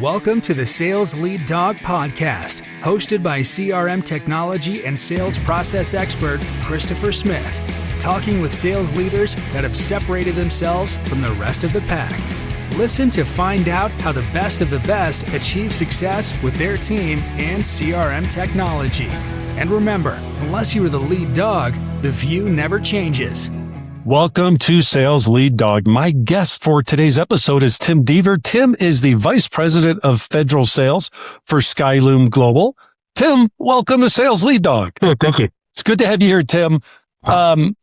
Welcome to the Sales Lead Dog Podcast, hosted by CRM technology and sales process expert Christopher Smith, talking with sales leaders that have separated themselves from the rest of the pack. Listen to find out how the best of the best achieve success with their team and CRM technology. And remember, unless you are the lead dog, the view never changes. Welcome to Sales Lead Dog. My guest for today's episode is Tim Deaver. Tim is the Vice President of Federal Sales for Skyloom Global. Tim, welcome to Sales Lead Dog. Hey, thank you. It's good to have you here, Tim.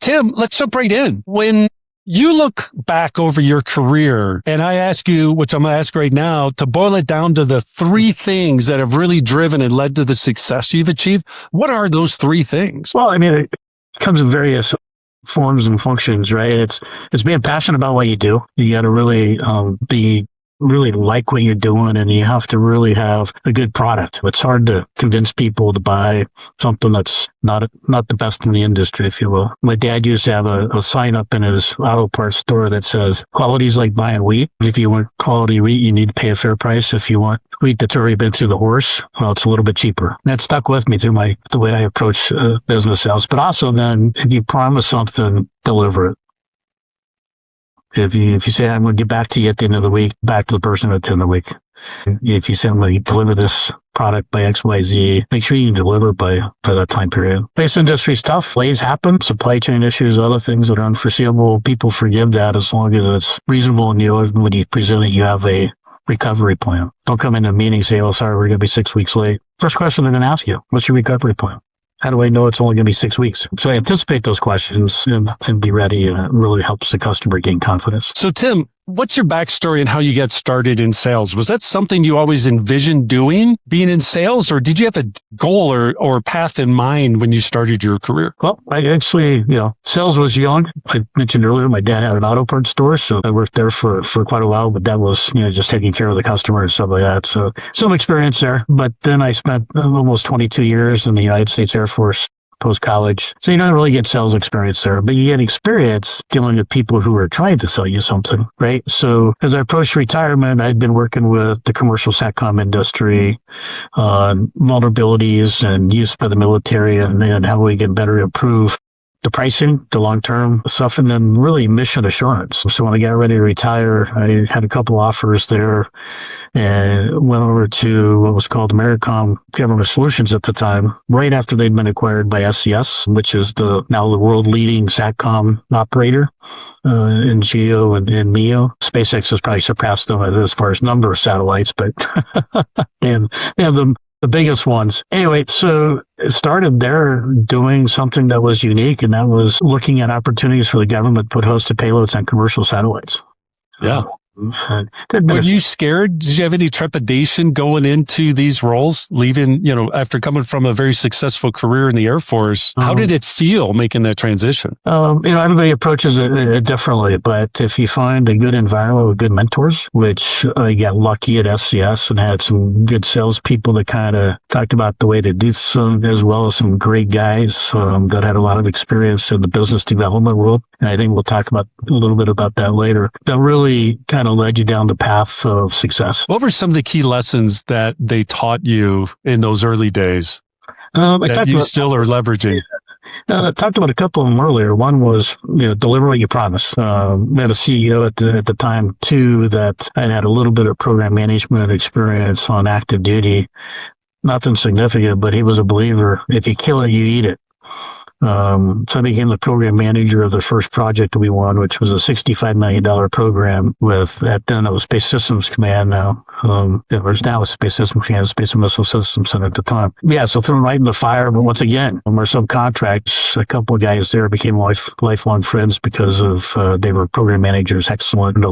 Tim, let's jump right in. When you look back over your career, and I ask you, which I'm going to ask right now, to boil it down to the three things that have really driven and led to the success you've achieved, what are those three things? Well, I mean, it comes in various forms and functions, right? It's being passionate about what you do. You got to really really like what you're doing, and you have to really have a good product. It's hard to convince people to buy something that's not the best in the industry, if you will. My dad used to have a sign up in his auto parts store that says, "Quality is like buying wheat. If you want quality wheat, you need to pay a fair price. If you want wheat that's already been through the horse, well, it's a little bit cheaper." And that stuck with me through the way I approach business sales. But also then, if you promise something, deliver it. If you say, "I'm going to get back to you at the end of the week," back to the person at the end of the week. If you say, "I'm going to deliver this product by XYZ," make sure you can deliver by that time period. This industry is tough. Delays happen. Supply chain issues, other things that are unforeseeable. People forgive that as long as it's reasonable, and when you present it, you have a recovery plan. Don't come into a meeting and say, "Oh, sorry, we're going to be 6 weeks late." First question they're going to ask you, "What's your recovery plan? How do I know it's only going to be 6 weeks?" So I anticipate those questions and be ready, and it really helps the customer gain confidence. So Tim, what's your backstory and how you got started in sales? Was that something you always envisioned doing, being in sales, or did you have a goal or path in mind when you started your career? Well, I actually, sales was young. I mentioned earlier, my dad had an auto parts store, so I worked there for quite a while, but that was, just taking care of the customer and stuff like that. So some experience there, but then I spent almost 22 years in the United States Air Force post-college. So you don't really get sales experience there, but you get experience dealing with people who are trying to sell you something, right? So as I approached retirement, I'd been working with the commercial SATCOM industry on vulnerabilities and use by the military, and how we can better improve the pricing, the long-term stuff, and then really mission assurance. So when I got ready to retire, I had a couple offers there and went over to what was called Americom Government Solutions at the time, right after they'd been acquired by SCS, which is now the world-leading SATCOM operator in GEO and MEO. SpaceX has probably surpassed them as far as number of satellites, but and they have the biggest ones. Anyway, so it started there doing something that was unique, and that was looking at opportunities for the government to put hosted payloads on commercial satellites. Yeah. Were you scared? Did you have any trepidation going into these roles, leaving, after coming from a very successful career in the Air Force? How did it feel making that transition? Everybody approaches it differently, but if you find a good environment with good mentors, which I got lucky at SCS and had some good salespeople that kind of talked about the way to do some, as well as some great guys that had a lot of experience in the business development world. And I think we'll talk about a little bit about that later. That really kind of led you down the path of success. What were some of the key lessons that they taught you in those early days that you still are leveraging? I talked about a couple of them earlier. One was, deliver what you promise. I had a CEO at the time, too, that I had a little bit of program management experience on active duty. Nothing significant, but he was a believer. If you kill it, you eat it. So I became the program manager of the first project that we won, which was a $65 million program with, at then it was Space Systems Command now. It was now a Space Systems Command, Space and Missile Systems Center at the time. Yeah, so thrown right in the fire. But once again, our subcontracts, a couple of guys there became lifelong friends because of, they were program managers, excellent, learned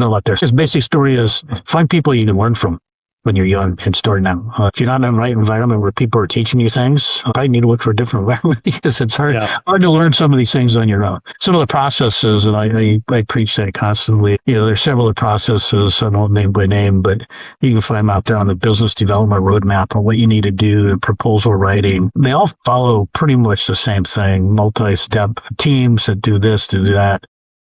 a lot there. His basic story is find people you can learn from when you're young and starting out. If you're not in the right environment where people are teaching you things, you probably need to look for a different environment because it's hard to learn some of these things on your own. Some of the processes, and I preach that constantly, there's several processes, I don't name by name, but you can find them out there on the business development roadmap on what you need to do in proposal writing. They all follow pretty much the same thing, multi-step teams that do this, do that.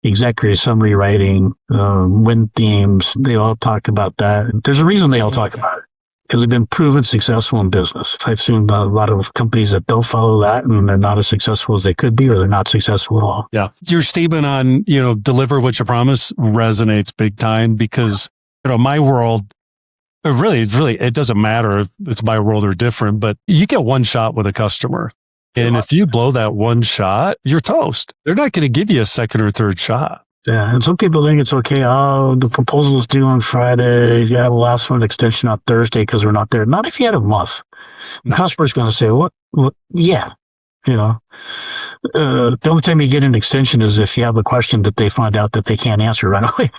executive summary writing, win themes. They all talk about that. There's a reason they all talk about it, because they've been proven successful in business. I've seen a lot of companies that don't follow that, and they're not as successful as they could be, or they're not successful at all. Yeah. Your statement on, deliver what you promise resonates big time, because, my world, it doesn't matter if it's my world or different, but you get one shot with a customer. And if you blow that one shot, you're toast. They're not going to give you a second or third shot. Yeah, and some people think it's okay. Oh, the proposal's due on Friday. Yeah, we'll ask for an extension on Thursday because we're not there. Not if you had a month. The customer's going to say, what? Yeah. The only time you get an extension is if you have a question that they find out that they can't answer right away.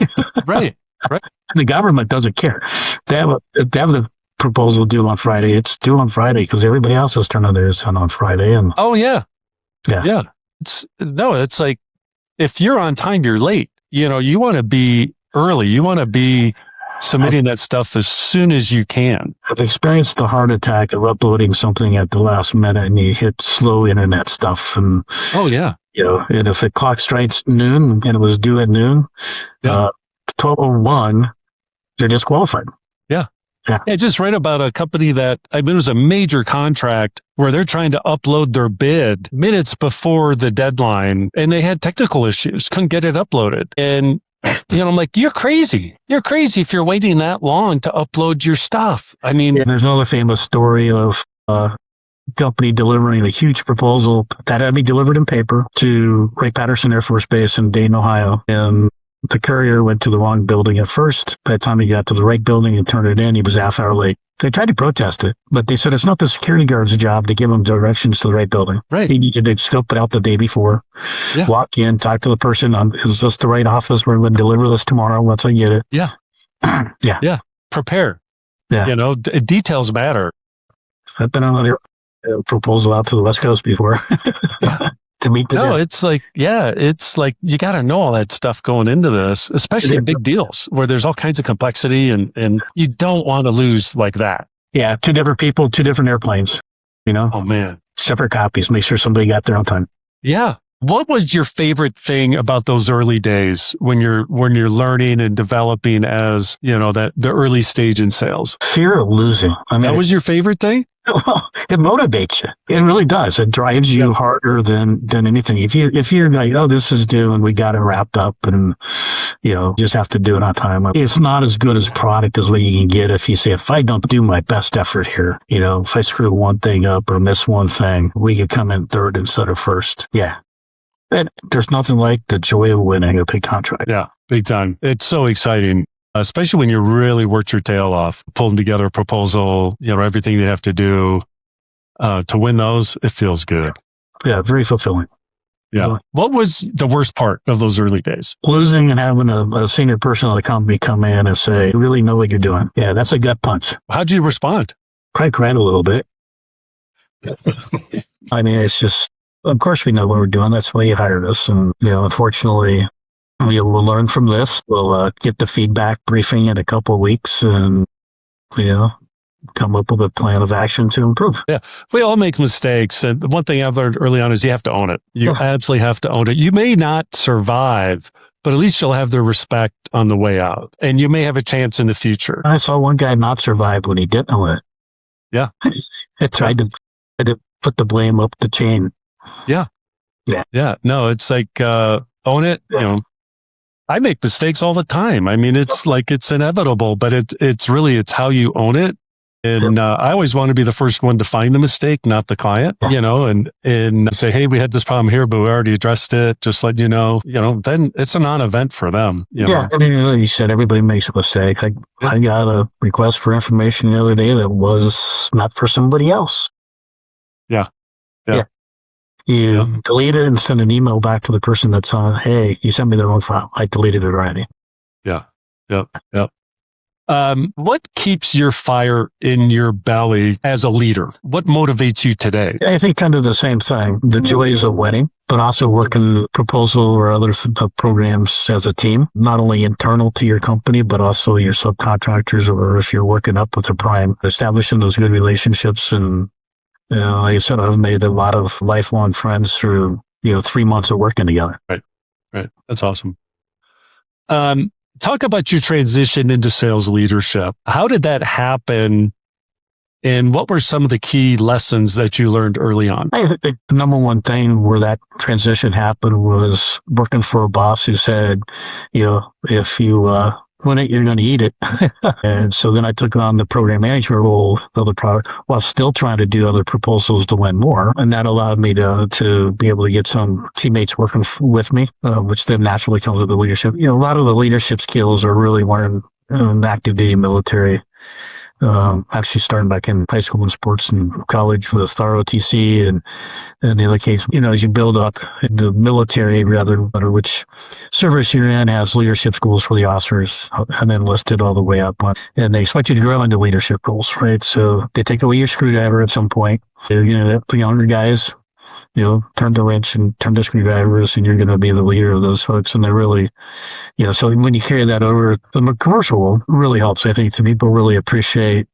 Right. And the government doesn't care. They have the proposal due on Friday. It's due on Friday because everybody else is turning theirs in on Friday. And oh, yeah. Yeah. It's like, if you're on time, you're late. You want to be early. You want to be submitting that stuff as soon as you can. I've experienced the heart attack of uploading something at the last minute and you hit slow internet stuff. And oh, yeah. And if the clock strikes noon and it was due at noon, 12:01, they're disqualified. Yeah, I just read about a company that, it was a major contract where they're trying to upload their bid minutes before the deadline, and they had technical issues, couldn't get it uploaded. And, I'm like, you're crazy. You're crazy if you're waiting that long to upload your stuff. I mean, there's another famous story of a company delivering a huge proposal that had to be delivered in paper to Wright-Patterson Air Force Base in Dayton, Ohio. And the courier went to the wrong building at first. By the time he got to the right building and turned it in, he was half hour late. They tried to protest it, but they said it's not the security guard's job to give him directions to the right building. Right. He needed to scope it out the day before, walk in, talk to the person. Is this the right office? We're going to deliver this tomorrow once I get it. Yeah. Yeah. Prepare. Yeah. Details matter. I've been on a proposal out to the West Coast before. To meet the it's like you got to know all that stuff going into this, especially big deals where there's all kinds of complexity and you don't want to lose like that. Yeah, 2 different people, 2 different airplanes, Oh, man. separate copies. Make sure somebody got there on time. Yeah. What was your favorite thing about those early days when you're learning and developing as, the early stage in sales? Fear of losing. That was your favorite thing? Well, it motivates you. It really does. It drives you harder than anything. If you're like, oh, this is due and we got it wrapped up and, just have to do it on time. It's not as good as product as what you can get if you say, if I don't do my best effort here, if I screw one thing up or miss one thing, we could come in third instead of first. Yeah. And there's nothing like the joy of winning a big contract. Yeah, big time. It's so exciting. Especially when you really worked your tail off, pulling together a proposal, everything you have to do to win those, it feels good. Yeah, very fulfilling. Yeah. What was the worst part of those early days? Losing and having a senior person of the company come in and say, you really know what you're doing. Yeah, that's a gut punch. How'd you respond? Probably cried a little bit. It's just, of course we know what we're doing. That's why you hired us. And, unfortunately, we'll learn from this. We'll get the feedback briefing in a couple of weeks and, come up with a plan of action to improve. Yeah. We all make mistakes. And the one thing I've learned early on is you have to own it. You absolutely have to own it. You may not survive, but at least you'll have their respect on the way out. And you may have a chance in the future. I saw one guy not survive when he didn't own it. Yeah. I tried to put the blame up the chain. Yeah. No, it's like, own it. I make mistakes all the time. It's like, it's inevitable, but it's how you own it. And I always want to be the first one to find the mistake, not the client, and say, hey, we had this problem here, but we already addressed it. Just let you know, then it's a non-event for them. Yeah. You said everybody makes a mistake. I got a request for information the other day that was not for somebody else. Yeah. You delete it and send an email back to the person that's on, hey, you sent me the wrong file. I deleted it already. Yeah. Yep. What keeps your fire in your belly as a leader? What motivates you today? I think kind of the same thing. The joys of winning, but also working proposal or other programs as a team, not only internal to your company, but also your subcontractors, or if you're working up with a prime, establishing those good relationships. And, like I said, I've made a lot of lifelong friends through, 3 months of working together. Right. Right. That's awesome. Talk about your transition into sales leadership. How did that happen? And what were some of the key lessons that you learned early on? I think the number one thing where that transition happened was working for a boss who said, if you win it, you're going to eat it. And so then I took on the program management role of the product while still trying to do other proposals to win more. And that allowed me to be able to get some teammates working with me, which then naturally comes with the leadership. A lot of the leadership skills are really learned in active duty military. Actually starting back in high school and sports and college with ROTC and the other case, as you build up in the military, rather, which service you're in has leadership schools for the officers and then listed all the way up. And they expect you to grow into leadership roles, right? So they take away your screwdriver at some point. The younger guys, turn the wrench and turn the screwdrivers, and you're going to be the leader of those folks. And they're really, so when you carry that over, the commercial world really helps. I think people really appreciate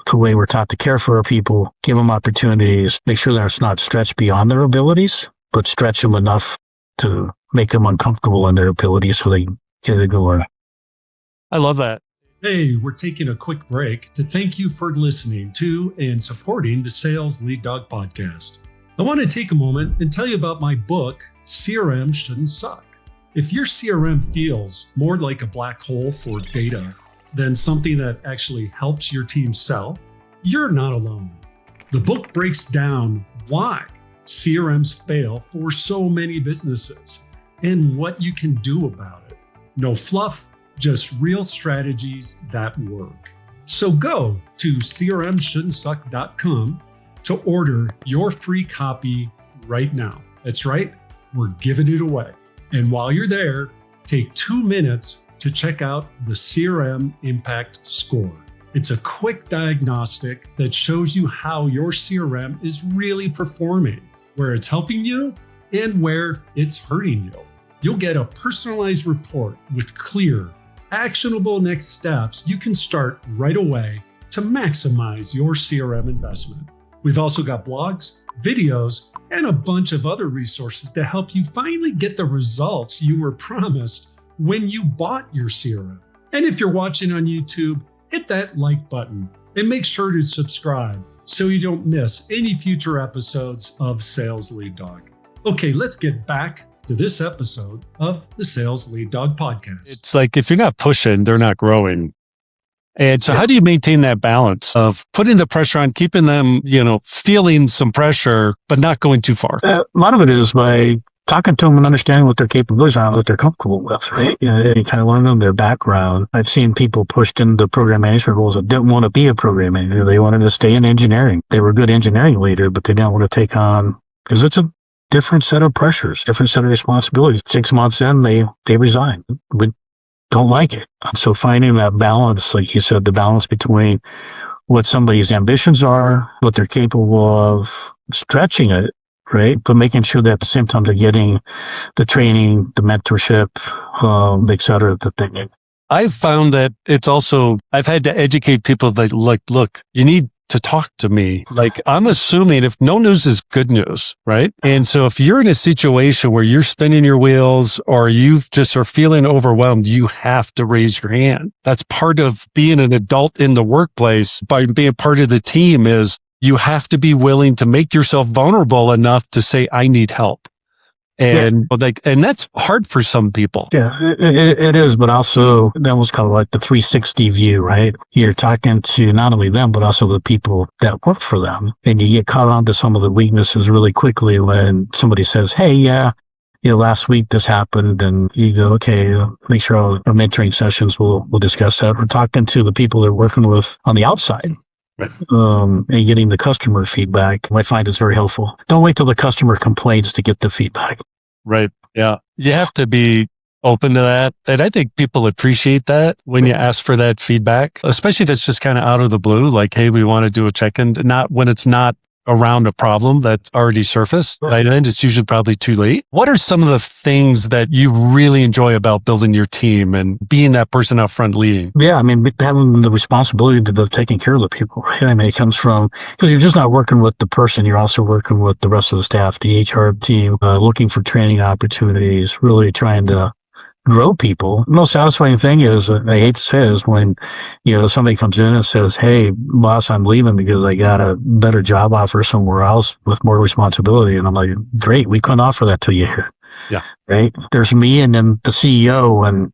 the way we're taught to care for our people, give them opportunities, make sure that it's not stretched beyond their abilities, but stretch them enough to make them uncomfortable in their abilities so they can go learn. I love that. Hey, we're taking a quick break to thank you for listening to and supporting the Sales Lead Dog podcast. I want to take a moment and tell you about my book, CRM Shouldn't Suck. If your CRM feels more like a black hole for data than something that actually helps your team sell, you're not alone. The book breaks down why CRMs fail for so many businesses and what you can do about it. No fluff, just real strategies that work. So go to crmshouldn'tsuck.com to order your free copy right now. That's right, we're giving it away. And while you're there, take 2 minutes to check out the CRM Impact Score. It's a quick diagnostic that shows you how your CRM is really performing, where it's helping you and where it's hurting you. You'll get a personalized report with clear, actionable next steps you can start right away to maximize your CRM investment. We've also got blogs, videos, and a bunch of other resources to help you finally get the results you were promised when you bought your CRM. And if you're watching on YouTube, hit that like button and make sure to subscribe so you don't miss any future episodes of Sales Lead Dog. Okay, let's get back to this episode of the Sales Lead Dog podcast. It's like if you're not pushing, they're not growing. And so how do you maintain that balance of putting the pressure on, keeping them, feeling some pressure, but not going too far? A lot of it is by talking to them and understanding what their capabilities are, what they're comfortable with, right? You kind of learn them, their background. I've seen people pushed into program management roles that didn't want to be a program manager. They wanted to stay in engineering. They were a good engineering leader, but they didn't want to take on, because it's a different set of pressures, different set of responsibilities. 6 months in, they resign. We don't like it. So finding that balance, like you said, the balance between what somebody's ambitions are, what they're capable of, stretching it, right? But making sure that at the same time they're getting the training, the mentorship, et cetera, that they need. I've found that it's also, I've had to educate people that look, you need to talk to me. Like, I'm assuming if no news is good news, right? And so if you're in a situation where you're spinning your wheels or you just are feeling overwhelmed, you have to raise your hand. That's part of being an adult in the workplace. By being part of the team is you have to be willing to make yourself vulnerable enough to say, I need help. And and that's hard for some people. Yeah, it is, but also that was kind of like the 360 view, right? You're talking to not only them, but also the people that work for them. And you get caught onto some of the weaknesses really quickly when somebody says, hey, last week this happened, and you go, okay, make sure our mentoring sessions we'll discuss that. We're talking to the people they're working with on the outside. Right. And getting the customer feedback, I find is very helpful. Don't wait till the customer complains to get the feedback. Right. Yeah. You have to be open to that. And I think people appreciate that when you ask for that feedback, especially if it's just kind of out of the blue, like, hey, we want to do a check-in, not when it's not around a problem that's already surfaced. Right. And it's usually probably too late. What are some of the things that you really enjoy about building your team and being that person out front leading? Yeah, I mean, having the responsibility to taking care of the people, right? I mean, it comes from, because you're just not working with the person, you're also working with the rest of the staff, the HR team, looking for training opportunities, really trying to grow people. The most satisfying thing is, I hate to say it, is when, somebody comes in and says, "Hey, boss, I'm leaving because I got a better job offer somewhere else with more responsibility." And I'm like, "Great, we couldn't offer that to you here." Yeah. Right? There's me and then the CEO and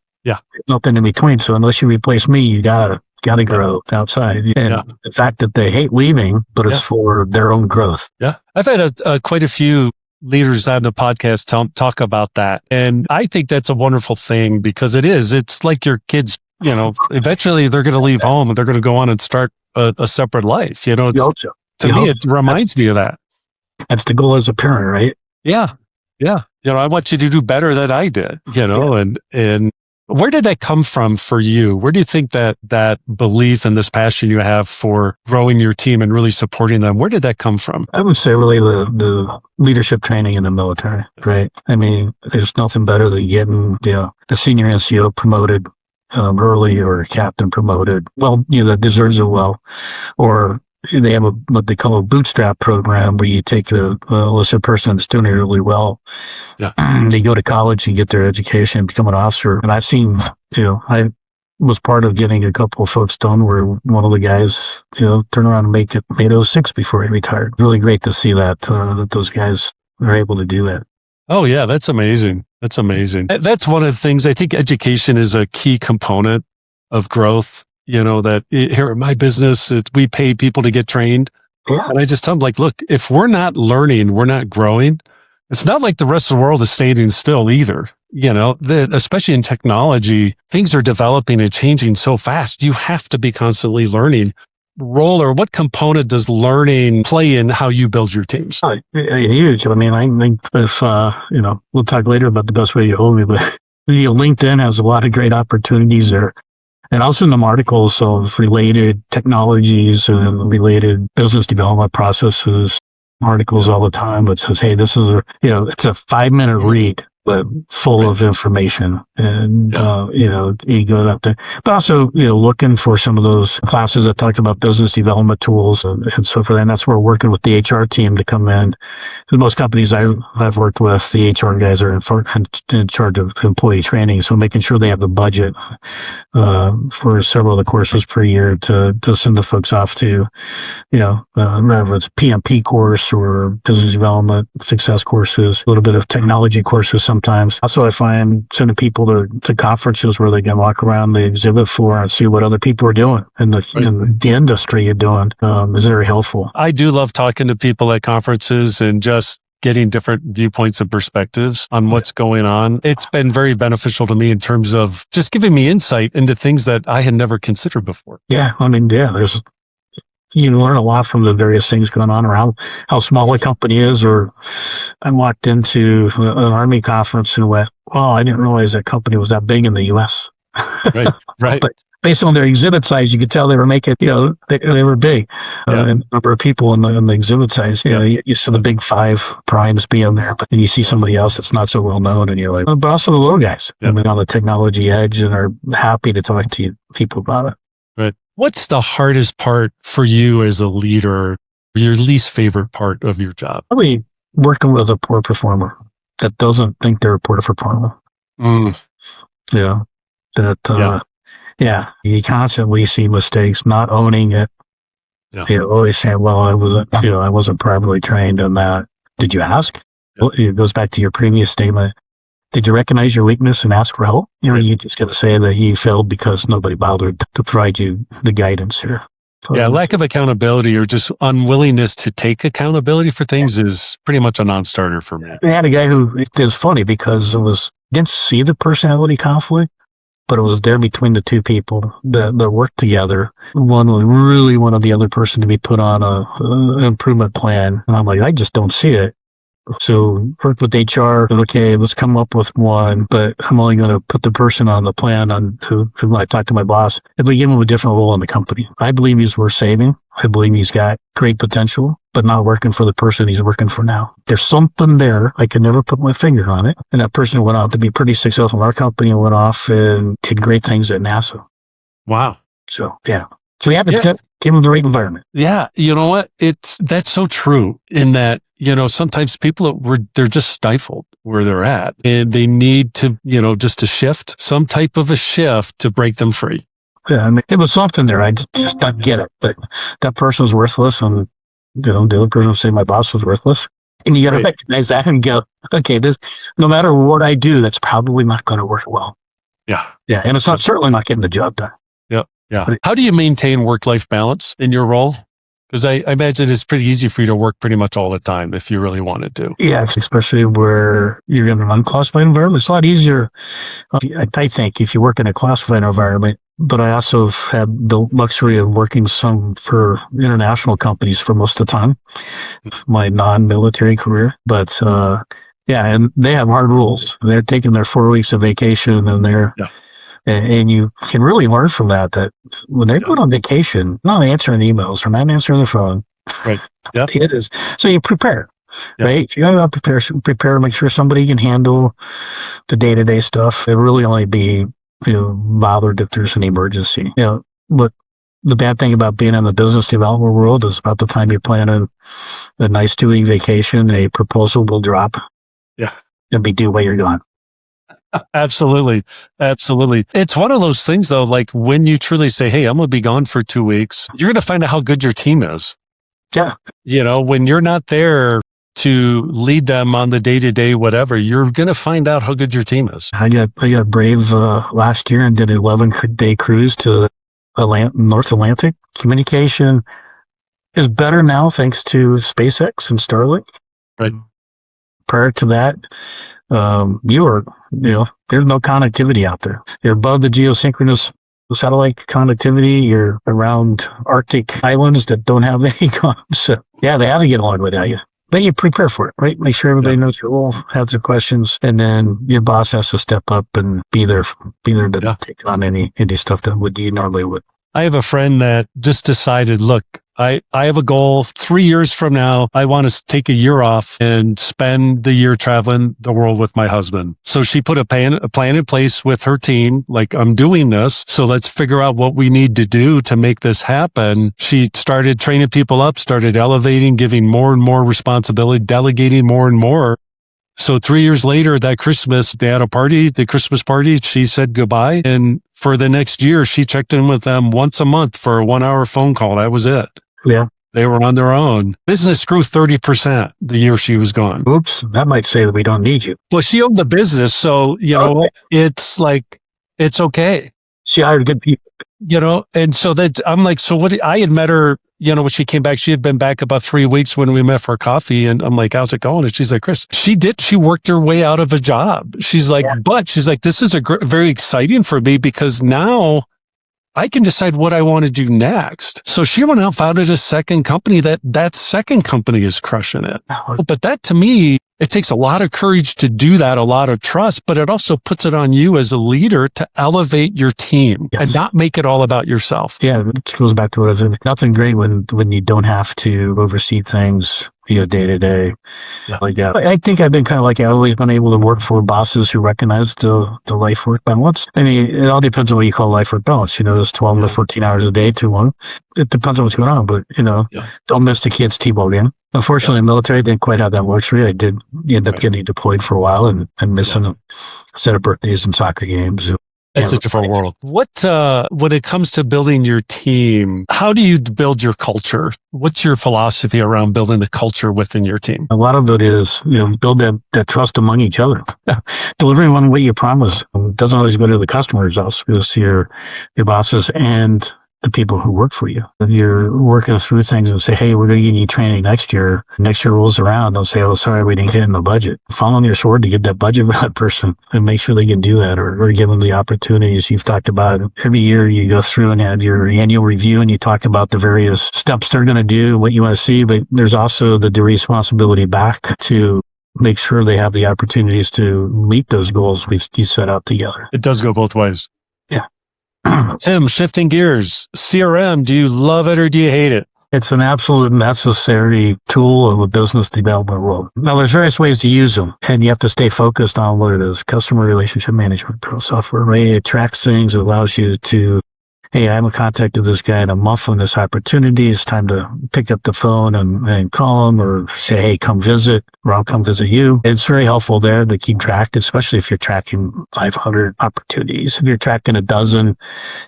nothing in between. So unless you replace me, you gotta grow outside. And the fact that they hate leaving, but it's for their own growth. Yeah. I've had quite a few leaders on the podcast talk about that. And I think that's a wonderful thing because it's like your kids, eventually they're going to leave home and they're going to go on and start a separate life. To me, it reminds me of that. That's the goal as a parent, right? Yeah. Yeah. I want you to do better than I did, and where did that come from for you? Where do you think that belief and this passion you have for growing your team and really supporting them, where did that come from? I would say really the leadership training in the military, right? I mean, there's nothing better than getting the senior NCO promoted early or a captain promoted. Well, that deserves it well. Or they have what they call a bootstrap program where you take a enlisted person that's doing it really well. Yeah. They go to college and get their education and become an officer. And I've seen, I was part of getting a couple of folks done where one of the guys, turn around and made 06 before he retired. Really great to see that those guys are able to do that. Oh yeah, that's amazing. That's amazing. That's one of the things. I think education is a key component of growth. That here at my business, we pay people to get trained. Yeah. And I just tell them, like, look, if we're not learning, we're not growing. It's not like the rest of the world is standing still either. Especially in technology, things are developing and changing so fast. You have to be constantly learning. What component does learning play in how you build your teams? Huge. I mean, I think if, we'll talk later about the best way you hold me, but LinkedIn has a lot of great opportunities there. And I'll send them articles of related technologies and related business development processes, articles all the time that says, hey, this is it's a 5-minute read, but full of information. And, you go up there, but also, looking for some of those classes that talk about business development tools and so forth. And that's where we're working with the HR team to come in. In most companies I've worked with, the HR guys are in charge of employee training. So making sure they have the budget, for several of the courses per year to send the folks off to, whether it's a PMP course or business development success courses, a little bit of technology courses sometimes. Also, I find sending people to conferences where they can walk around the exhibit floor and see what other people are doing in the industry you're doing is very helpful. I do love talking to people at conferences and just getting different viewpoints and perspectives on what's going on. It's been very beneficial to me in terms of just giving me insight into things that I had never considered before. Yeah. I mean, you learn a lot from the various things going on around how small a company is. Or I walked into an Army conference and went, "Well, I didn't realize that company was that big in the U.S." Right. But based on their exhibit size, you could tell they were making, they were big. And the number of people in the exhibit size, you see the big 5 primes being there, but then you see somebody else that's not so well known, and you're like, but also the little guys, on the technology edge, and are happy to talk to people about it. Right. What's the hardest part for you as a leader? Your least favorite part of your job? Probably working with a poor performer that doesn't think they're a poor performer. You constantly see mistakes, not owning it. Always saying, "Well, I wasn't properly trained on that." Did you ask? Well, it goes back to your previous statement. Did you recognize your weakness and ask for help? You just got to say that you failed because nobody bothered to provide you the guidance here. Lack of accountability or just unwillingness to take accountability for things is pretty much a non-starter for me. I had a guy who, it was funny because didn't see the personality conflict, but it was there between the two people that worked together. One really wanted the other person to be put on an improvement plan. And I'm like, I just don't see it. So work with HR. Okay, let's come up with one, but I'm only going to put the person on the plan on who I talk to my boss, and we give him a different role in the company. I believe he's worth saving. I believe he's got great potential, but not working for the person he's working for now. There's something there. I can never put my finger on it. And that person went out to be pretty successful in our company and went off and did great things at NASA. Wow. So, yeah. So we have to give him the right environment. Yeah. You know what? That's so true in that, sometimes people they're just stifled where they're at and they need to, just a shift, some type of a shift to break them free. Yeah, I mean, it was something there. I just don't get it. But that person was worthless, and the other person will say my boss was worthless. And you got to recognize that and go, okay, no matter what I do, that's probably not going to work well. Yeah. Yeah, and it's certainly not getting the job done. Yeah. How do you maintain work-life balance in your role? Because I imagine it's pretty easy for you to work pretty much all the time if you really wanted to. Yeah, especially where you're in an unclassified environment. It's a lot easier, I think, if you work in a classified environment. But I also have had the luxury of working some for international companies for most of the time, my non-military career. But and they have hard rules. They're taking their 4 weeks of vacation, and and you can really learn from that when they go on vacation, not answering emails or not answering the phone. Right. Yeah. It is. So you prepare. Right? If you have to prepare, make sure somebody can handle the day-to-day stuff. It really only be bothered if there's an emergency. But the bad thing about being in the business development world is about the time you plan a nice 2-week vacation, a proposal will drop. Yeah. And be due while you're gone. Absolutely. It's one of those things though, like when you truly say, hey, I'm going to be gone for 2 weeks, you're going to find out how good your team is. Yeah. When you're not there to lead them on the day-to-day, whatever, you're going to find out how good your team is. I got brave last year and did an 11-day cruise to North Atlantic. Communication is better now thanks to SpaceX and Starlink. Right. Prior to that, there's no connectivity out there. You're above the geosynchronous satellite connectivity. You're around Arctic islands that don't have any comms. So, yeah, they have to get along without you. But you prepare for it, right? Make sure everybody knows your role, has their questions, and then your boss has to step up and be there to take on any stuff that you normally would. I have a friend that just decided, look, I have a goal 3 years from now. I want to take a year off and spend the year traveling the world with my husband. So she put a plan in place with her team. Like, I'm doing this. So let's figure out what we need to do to make this happen. She started training people up, started elevating, giving more and more responsibility, delegating more and more. So 3 years later, that Christmas, they had the Christmas party. She said goodbye. And for the next year, she checked in with them once a month for a 1-hour phone call. That was it. Yeah. They were on their own. Business grew 30% the year she was gone. Oops. That might say that we don't need you. Well, she owned the business. So, it's like, it's okay. She hired good people. And so that I'm like, so what? I had met her, when she came back, she had been back about 3 weeks when we met for coffee. And I'm like, how's it going? And she's like, Chris, she worked her way out of a job. She's like, but she's like, this is very exciting for me because now I can decide what I want to do next. So she went out and founded a second company that second company is crushing it. But that to me, it takes a lot of courage to do that, a lot of trust, but it also puts it on you as a leader to elevate your team and not make it all about yourself. Yeah, it goes back to what I was saying. Nothing great when you don't have to oversee things day to day. Like that. I think I've been kind of like, I've always been able to work for bosses who recognize the life-work balance. I mean, it all depends on what you call life-work balance. There's 12 to 14 hours a day, too long. It depends on what's going on, but, don't miss the kids' T-ball game. Unfortunately, in the military, I didn't quite have that luxury. I did end up getting deployed for a while and missing a set of birthdays and soccer games. It's a different world. What, when it comes to building your team, how do you build your culture? What's your philosophy around building the culture within your team? A lot of it is, build that trust among each other. Delivering on what you promise. It doesn't always go to the customers, it also goes to your bosses and the people who work for you. If you're working through things and say, hey, we're going to give you training next year rolls around, don't say, oh, sorry, we didn't get in the budget. Fall on your sword to get that budget for that person and make sure they can do that or give them the opportunities you've talked about. Every year you go through and have your annual review and you talk about the various steps they're going to do, what you want to see, but there's also the responsibility back to make sure they have the opportunities to meet those goals you set out together. It does go both ways. Yeah. Tim, shifting gears, CRM, do you love it or do you hate it? It's an absolute necessary tool of a business development world. Now, there's various ways to use them, and you have to stay focused on what it is. Customer relationship management software, right? It tracks things. It allows you to, hey, I haven't contacted this guy in a month on this opportunity. It's time to pick up the phone and call him, or say, hey, come visit, or I'll come visit you. It's very helpful there to keep track, especially if you're tracking 500 opportunities. If you're tracking a dozen,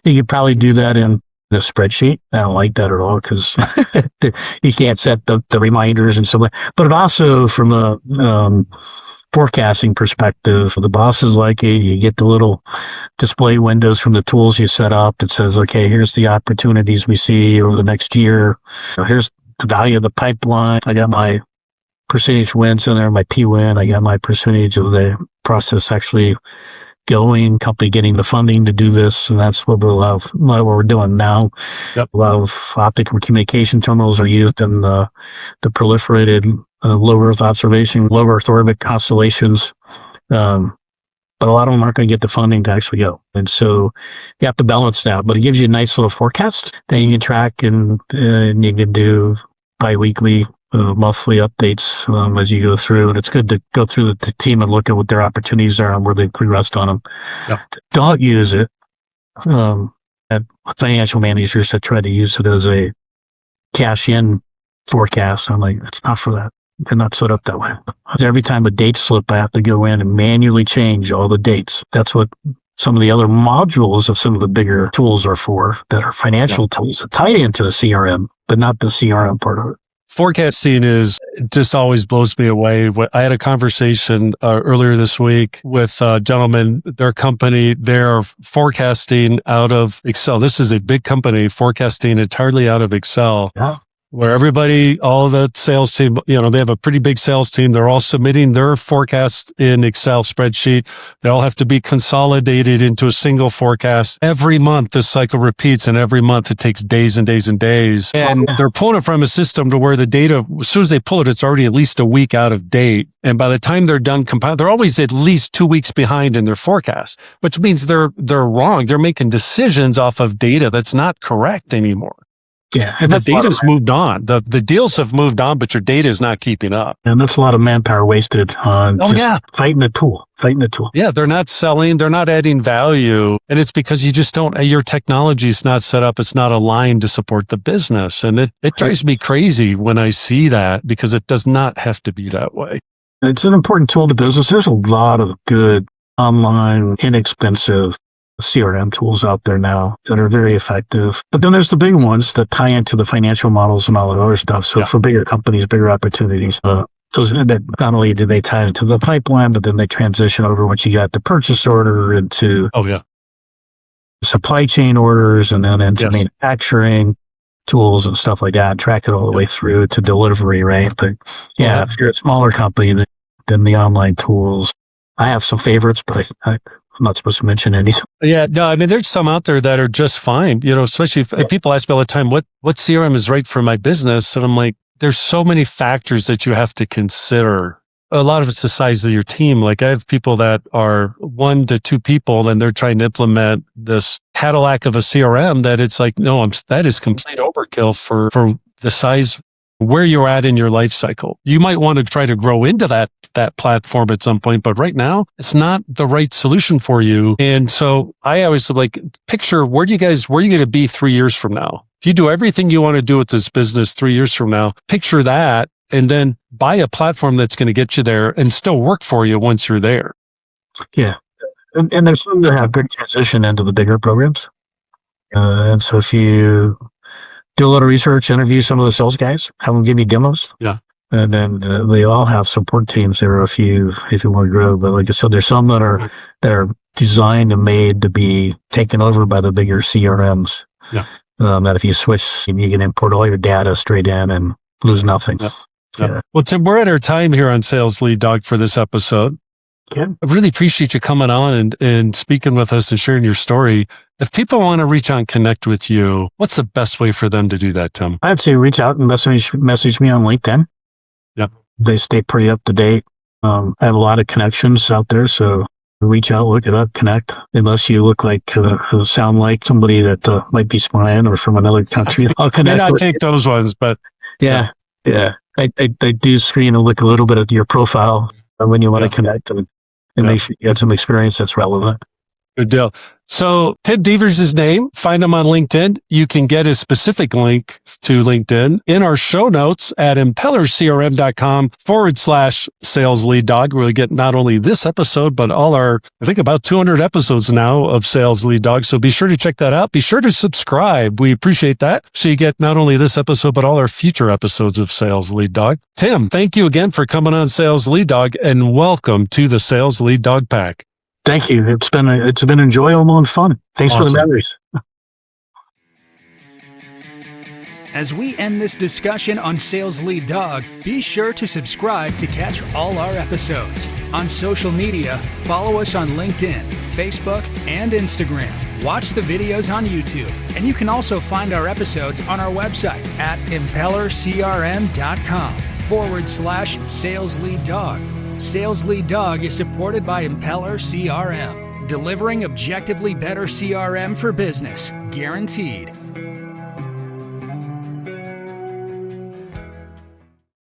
you could probably do that in a spreadsheet. I don't like that at all because you can't set the reminders and so on. But it also, from a forecasting perspective, the bosses like it. You get the little display windows from the tools you set up that says, okay, here's the opportunities we see over the next year. Here's the value of the pipeline. I got my percentage wins in there, my P-win. I got my percentage of the process actually going, company getting the funding to do this, and that's what we're doing now. Yep. A lot of optical communication terminals are used in the proliferated low Earth observation, low Earth orbit constellations, but a lot of them aren't going to get the funding to actually go, and so you have to balance that. But it gives you a nice little forecast that you can track, and you can do bi-weekly, monthly updates as you go through, and it's good to go through the team and look at what their opportunities are and where they progressed on them. Yep. Don't use it. And financial managers that try to use it as a cash-in forecast, I'm like, it's not for that. They're not set up that way. Every time a date slip, I have to go in and manually change all the dates. That's what some of the other modules of some of the bigger tools are for, that are financial tools that tie into the CRM, but not the CRM part of it. Forecasting just always blows me away. I had a conversation earlier this week with a gentleman, their company, they're forecasting out of Excel. This is a big company forecasting entirely out of Excel. Yeah. Where everybody, all the sales team, they have a pretty big sales team. They're all submitting their forecast in Excel spreadsheet. They all have to be consolidated into a single forecast. Every month, this cycle repeats, and every month it takes days and days and days. And they're pulling it from a system to where the data, as soon as they pull it, it's already at least a week out of date. And by the time they're done compiling, they're always at least 2 weeks behind in their forecast, which means they're wrong. They're making decisions off of data that's not correct anymore. Yeah, and the data's moved on. The deals have moved on, but your data is not keeping up. And that's a lot of manpower wasted on fighting the tool. Yeah, they're not selling, they're not adding value. And it's because you just your technology is not set up, it's not aligned to support the business. And it drives me crazy when I see that, because it does not have to be that way. It's an important tool to business. There's a lot of good online, inexpensive CRM tools out there now that are very effective. But then there's the big ones that tie into the financial models and all that other stuff. So for bigger companies, bigger opportunities, those that not only do they tie into the pipeline, but then they transition over once you got the purchase order into supply chain orders, and then into manufacturing tools and stuff like that, track it all the way through to delivery, right? But if you're a smaller company, then the online tools, I have some favorites, but I'm not supposed to mention any. Yeah, no, I mean, there's some out there that are just fine, especially if people ask me all the time, what CRM is right for my business? And I'm like, there's so many factors that you have to consider. A lot of it's the size of your team. Like, I have people that are 1 to 2 people, and they're trying to implement this Cadillac of a CRM that it's like, no, that is complete overkill for the size where you're at in your life cycle. You might want to try to grow into that platform at some point, but right now it's not the right solution for you. And so I always picture, where you going to be 3 years from now? If you do everything you want to do with this business 3 years from now, picture that, and then buy a platform that's going to get you there and still work for you once you're there. Yeah. And there's some that have good transition into the bigger programs. And so if you do a little research, interview some of the sales guys, have them give you demos. Yeah. And then they all have support teams. There are a few if you want to grow. But like I said, there's some that are designed and made to be taken over by the bigger CRMs. Yeah. That if you switch, you can import all your data straight in and lose nothing. Yeah. Yeah. Well, Tim, we're at our time here on Sales Lead Dog for this episode. Yeah. I really appreciate you coming on and speaking with us and sharing your story. If people want to reach out and connect with you, what's the best way for them to do that, Tim? I'd say reach out and message me on LinkedIn. Yep. They stay pretty up to date. I have a lot of connections out there, so reach out, look it up, connect. Unless you look like, sound like somebody that might be spying or from another country, I'll connect. May not take those ones, but yeah. I do screen and look a little bit at your profile when you want to connect and make sure you have some experience that's relevant. Good deal. So Tim Deaver's his name. Find him on LinkedIn. You can get his specific link to LinkedIn in our show notes at impellercrm.com/sales lead dog, where we get not only this episode, but all our, I think about 200 episodes now of Sales Lead Dog. So be sure to check that out. Be sure to subscribe. We appreciate that. So you get not only this episode, but all our future episodes of Sales Lead Dog. Tim, thank you again for coming on Sales Lead Dog, and welcome to the Sales Lead Dog Pack. Thank you. It's been enjoyable and fun. Thanks for the memories. As we end this discussion on Sales Lead Dog, be sure to subscribe to catch all our episodes. On social media, follow us on LinkedIn, Facebook, and Instagram. Watch the videos on YouTube, and you can also find our episodes on our website at impellercrm.com/Sales Lead Dog. Sales Lead Dog is supported by Impeller CRM, delivering objectively better CRM for business, guaranteed.